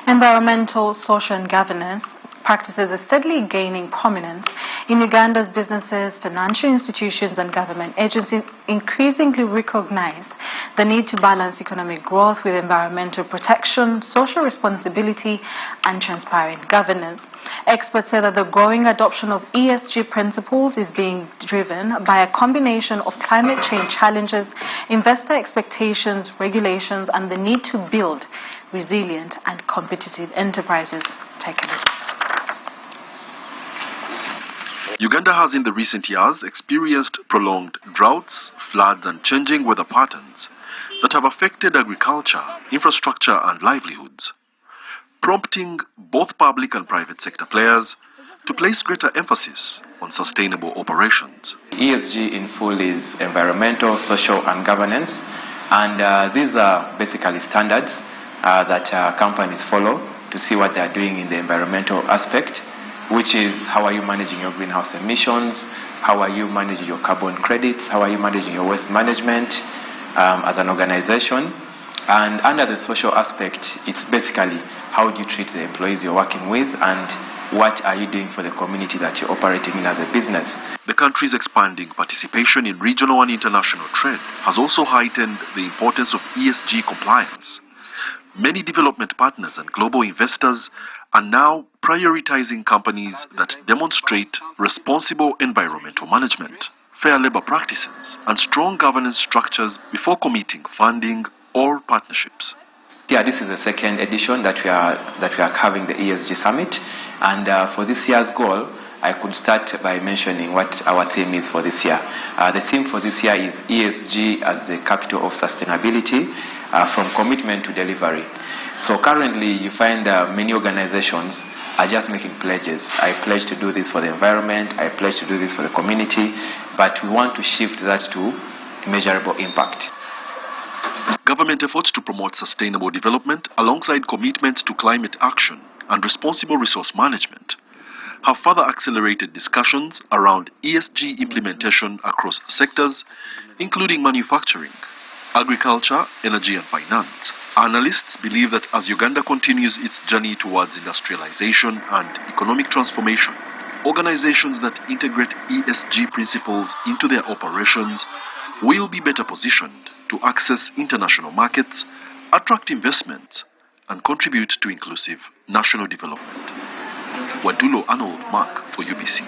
Environmental, social and governance practices are steadily gaining prominence in Uganda's businesses, financial institutions and government agencies increasingly recognize the need to balance economic growth with environmental protection, social responsibility and transparent governance. Experts say that the growing adoption of ESG principles is being driven by a combination of climate change challenges, investor expectations, regulations and the need to build resilient and competitive enterprises. Take a look. Uganda has in the recent years experienced prolonged droughts, floods and changing weather patterns that have affected agriculture, infrastructure and livelihoods, prompting both public and private sector players to place greater emphasis on sustainable operations. ESG in full is environmental, social and governance, and these are basically standards that companies follow to see what they are doing in the environmental aspect, which is how are you managing your greenhouse emissions, how are you managing your carbon credits, how are you managing your waste management as an organization. And under the social aspect, it's basically how do you treat the employees you're working with and what are you doing for the community that you're operating in as a business. The country's expanding participation in regional and international trade has also heightened the importance of ESG compliance. Many development partners and global investors are now prioritizing companies that demonstrate responsible environmental management, fair labor practices, and strong governance structures before committing funding or partnerships. Yeah, this is the second edition that we are having the ESG Summit, and for this year's goal, I could start by mentioning what our theme is for this year. The theme for this year is ESG as the capital of sustainability, from commitment to delivery. So currently you find many organizations are just making pledges. I pledge to do this for the environment, I pledge to do this for the community, but we want to shift that to measurable impact. Government efforts to promote sustainable development alongside commitments to climate action and responsible resource management have further accelerated discussions around ESG implementation across sectors, including manufacturing, agriculture, energy and finance. Analysts believe that as Uganda continues its journey towards industrialization and economic transformation, organizations that integrate ESG principles into their operations will be better positioned to access international markets, attract investments, and contribute to inclusive national development. Wadulo Arnold Mark for UBC.